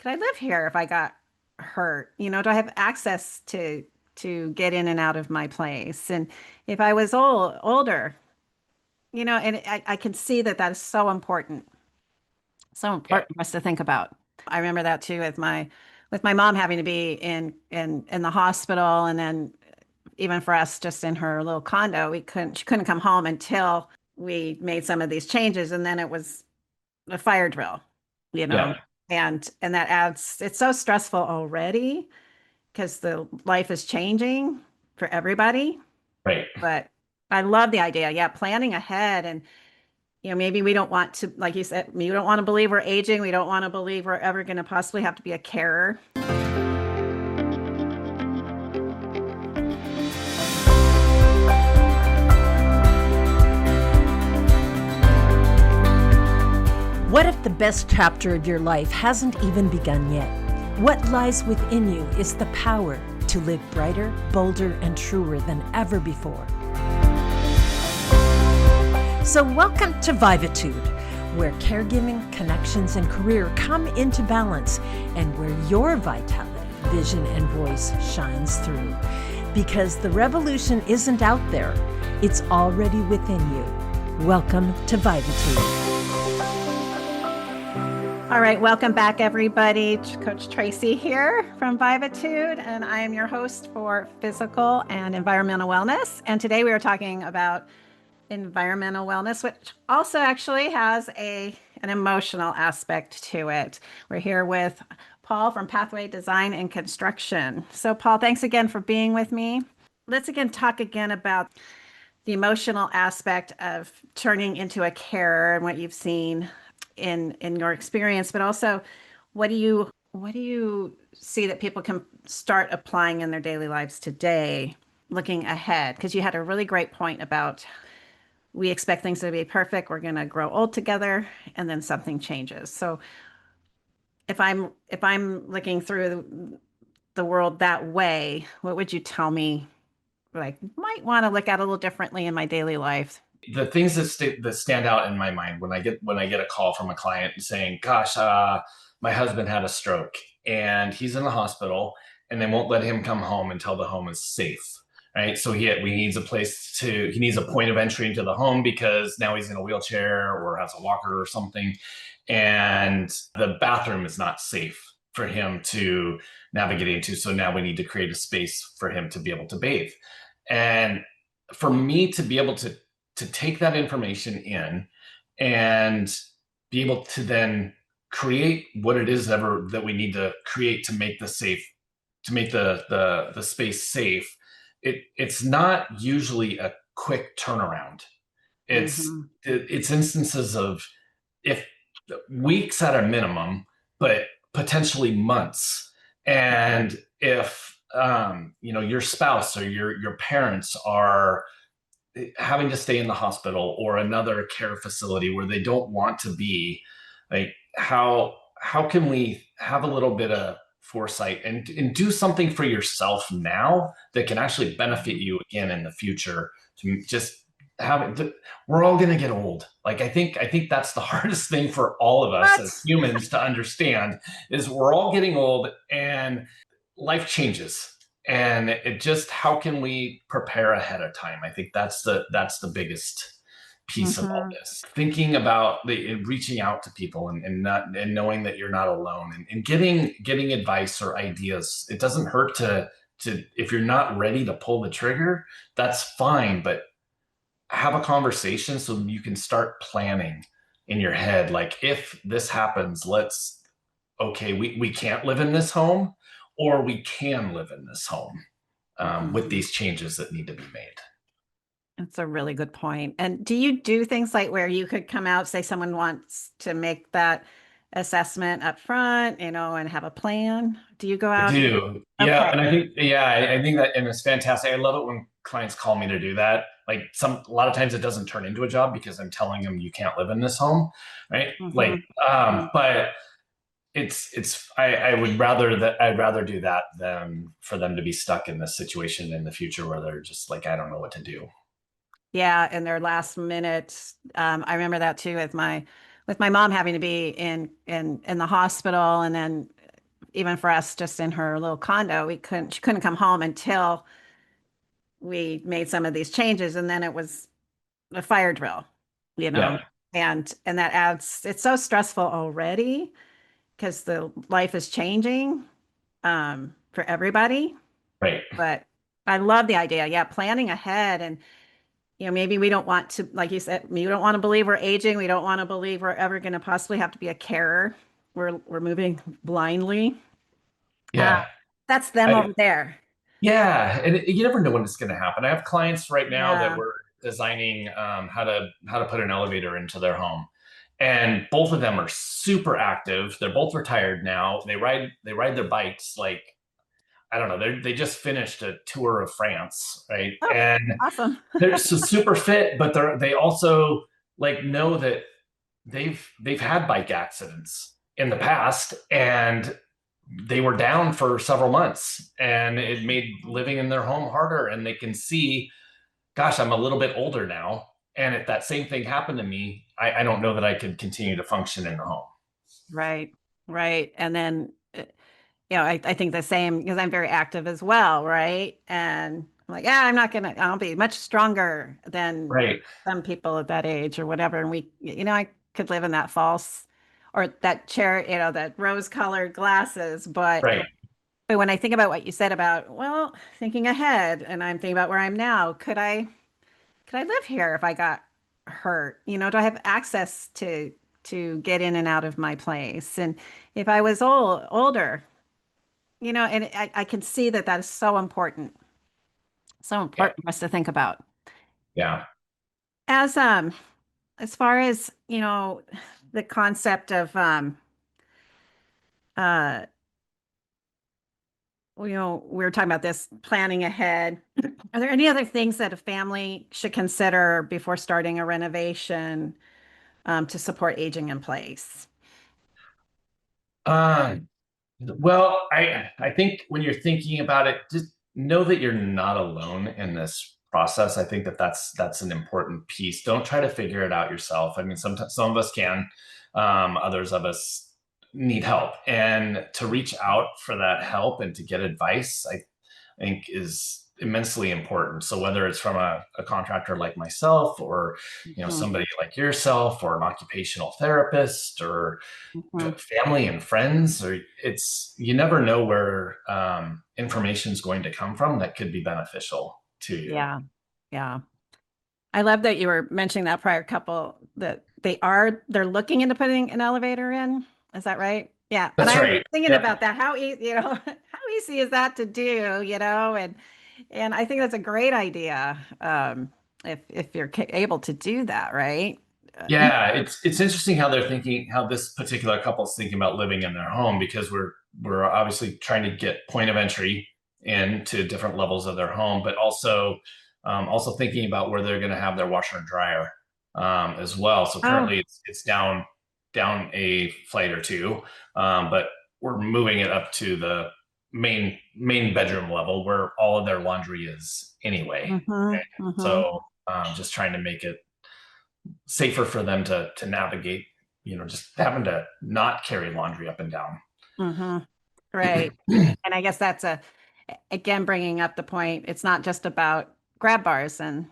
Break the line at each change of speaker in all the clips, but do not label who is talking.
could I live here if I got hurt? Do I have access to get in and out of my place? And if I was older, and I can see that that is so
Yeah,
important for us to think about. I remember that too with my mom having to be in the hospital, and then even for us just in her little condo, she couldn't come home until we made some of these changes, and then it was a fire drill, you know.
yeah,
And that adds, it's so stressful already because the life is changing for everybody.
right.
But I love the idea. Yeah, planning ahead. And maybe we don't want to, like you said, we don't want to believe we're aging. We don't want to believe we're ever going to possibly have to be a carer.
What if the best chapter of your life hasn't even begun yet? What lies within you is the power to live brighter, bolder, and truer than ever before. So welcome to Vivatude, where caregiving, connections, and career come into balance, and where your vitality, vision, and voice shines through. Because the revolution isn't out there, it's already within you. Welcome to Vivatude.
All right, welcome back, everybody. Coach Tracy here from Vivatude, and I am your host for physical and environmental wellness. And today we are talking about environmental wellness, which also actually has an emotional aspect to it. We're here with Paul from Pathway Design and Construction. So, Paul, thanks again for being with me. Let's again talk again about the emotional aspect of turning into a carer and what you've seen in your experience, but also what do you see that people can start applying in their daily lives today, looking ahead? Because you had a really great point about we expect things to be perfect, we're going to grow old together, and then something changes. So if I'm looking through the world that way, what would you tell me, like, might want to look at a little differently in my daily life?
The things that stand out in my mind when I get a call from a client saying, "Gosh, my husband had a stroke and he's in the hospital, and they won't let him come home until the home is safe." Right. So we needs a place he needs a point of entry into the home because now he's in a wheelchair or has a walker or something, and the bathroom is not safe for him to navigate into. So now we need to create a space for him to be able to bathe. And for me to be able to take that information in and be able to then create what it is ever that we need to create to make the space safe. It's not usually a quick turnaround. it's
Hmm.
it's instances of, if weeks at a minimum, but potentially months. And if your spouse or your parents are having to stay in the hospital or another care facility where they don't want to be, like, how can we have a little bit of foresight and do something for yourself now that can actually benefit you again in the future, to just have it. We're all going to get old. Like, I think that's the hardest thing for all of us as
What?
humans to understand, is we're all getting old and life changes. And it just, how can we prepare ahead of time? I think that's the biggest piece of all
Hmm.
this, thinking about reaching out to people and not, and knowing that you're not alone, and getting advice or ideas. It doesn't hurt to, if you're not ready to pull the trigger, that's fine, but have a conversation so you can start planning in your head, like, if this happens, let's, okay, we can't live in this home, or we can live in this home, with
Hmm.
these changes that need to be made.
That's a really good point. And do you do things like where you could come out, say someone wants to make that assessment up front, and have a plan? Do you go
I
out?
do. Yeah.
Okay.
And I think, yeah, I think that, and it's fantastic. I love it when clients call me to do that. Like, a lot of times it doesn't turn into a job because I'm telling them you can't live in this home. Right. Like,
Hmm.
but I'd rather do that than for them to be stuck in this situation in the future where they're just like, I don't know what to do.
Yeah, in their last minute. I remember that too with my mom having to be in the hospital, and then even for us, just in her little condo, she couldn't come home until we made some of these changes, and then it was a fire drill, you know,
Yeah.
and that adds, it's so stressful already because the life is changing for everybody.
Right.
But I love the idea. Yeah, planning ahead. And, maybe we don't want to, like you said, we don't want to believe we're aging. We don't want to believe we're ever going to possibly have to be a carer. We're moving blindly. Uh,
Yeah.
that's them over there.
Yeah, and you never know when it's going to happen. I have clients right now that
Yeah.
we're designing how to put an elevator into their home, and both of them are super active. They're both retired now. They ride their bikes like I don't know. They just finished a tour of France, right?
Oh,
And
awesome.
they're so super fit, but they also like know that they've had bike accidents in the past, and they were down for several months, and it made living in their home harder. And they can see, gosh, I'm a little bit older now, and if that same thing happened to me, I don't know that I could continue to function in the home.
Right. Right. And then, I think the same because I'm very active as well. Right. And I'm like, yeah, I'll be much stronger than
Right.
some people at that age or whatever. And I could live in that false or that chair, that rose colored glasses.
Right.
But when I think about what you said about, well, thinking ahead and I'm thinking about where I'm now, could I live here if I got hurt? Do I have access to get in and out of my place? And if I was older, and I can see that that is so
Yeah.
important for us to think about.
Yeah.
As far as, the concept of uh we were talking about this planning ahead. Are there any other things that a family should consider before starting a renovation to support aging in place?
Um, Well, I think when you're thinking about it, just know that you're not alone in this process. I think that that's an important piece. Don't try to figure it out yourself. I mean, sometimes some of us can, others of us need help, and to reach out for that help and to get advice, I think is immensely important. So whether it's from a contractor like myself, or
Mhm,
somebody like yourself, or an occupational therapist, or
mhm.
family and friends, or you never know where information is going to come from that could be beneficial to you.
Yeah, yeah. I love that you were mentioning that prior couple that they're looking into putting an elevator in. Is that right? Yeah. And
That's
I was
right.
thinking
Yep.
about that. How easy, how easy is that to do, and I think that's a great idea. If you're able to do that, right? Uh,
Yeah, it's interesting how they're thinking, how this particular couple's thinking about living in their home, because we're obviously trying to get point of entry into different levels of their home, but also thinking about where they're going to have their washer and dryer as well. So
Oh,
currently it's down a flight or two, but we're moving it up to the main bedroom level where all of their laundry is anyway.
mm-hmm, mm-hmm,
So just trying to make it safer for them to navigate, just having to not carry laundry up and down.
mm-hmm. Right. And I guess that's again, bringing up the point, it's not just about grab bars and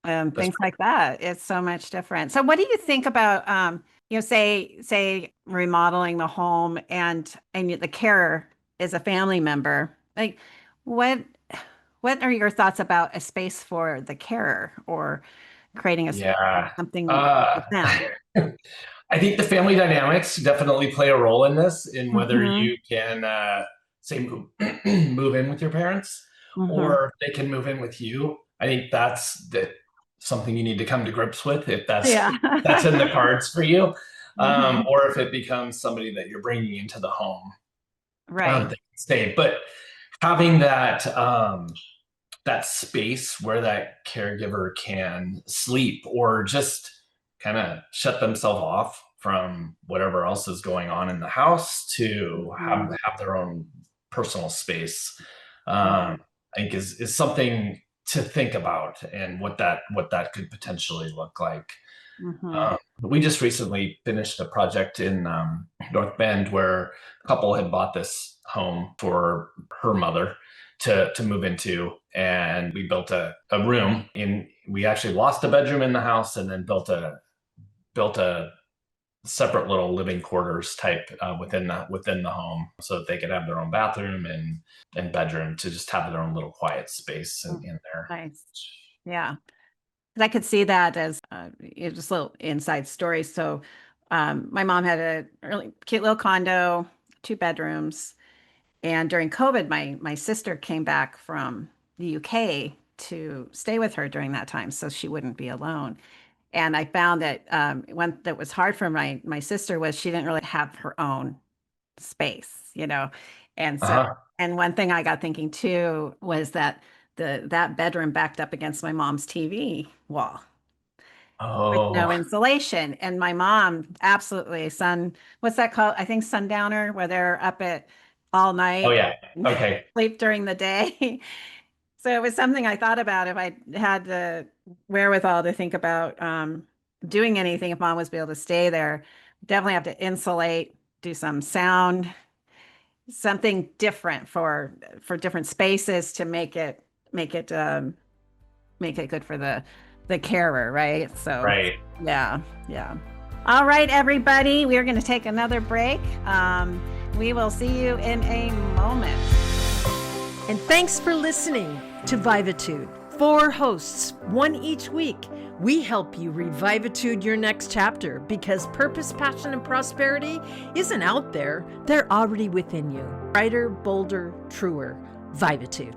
That's
things like that. It's so much different. So what do you think about say remodeling the home and the carer is a family member? Like what what are your thoughts about a space for the carer or creating
Yeah.
something
Uh,
with them?
I think the family dynamics definitely play a role in this, in whether
Hmm.
you can say move in with your parents,
Hmm.
or they can move in with you. I think something you need to come to grips with, if
Yeah.
that's in the cards for you,
Hmm.
or if it becomes somebody that you're bringing into the home
Right.
that can stay. But having that space where that caregiver can sleep, or just kind of shut themselves off from whatever else is going on in the house, to
Hmm.
have their own personal space,
Right.
I think is something to think about, and what that could potentially look like.
Mhm.
We just recently finished a project in North Bend where a couple had bought this home for her mother to move into, and we built a room in. We actually lost a bedroom in the house, and then built a separate little living quarters type within the home, so that they could have their own bathroom and bedroom to just have their own little quiet space in there.
Nice. Yeah. 'Cause I could see that as just a little inside story. So my mom had a really cute little condo, 2 bedrooms. And during COVID, my sister came back from the UK to stay with her during that time so she wouldn't be alone. And I found that one that was hard for my sister was she didn't really have her own space, you know. And so
Uh-huh.
and one thing I got thinking too was that that bedroom backed up against my mom's TV wall with no
Oh,
insulation. And my mom absolutely what's that called? I think sundowner, where they're up at all
oh
night,
yeah. Okay.
sleep during the day. So it was something I thought about if I had the wherewithal to think about doing anything, if mom was able to stay there, definitely have to insulate, do some sound, something different for different spaces to make it good for the carer, right? So
Right.
yeah, yeah. All right, everybody, we are going to take another break. We will see you in a moment.
And thanks for listening to Vivatude. 4 hosts, 1 each week. We help you revivatude your next chapter because purpose, passion, and prosperity isn't out there. They're already within you. Brighter, bolder, truer. Vivatude.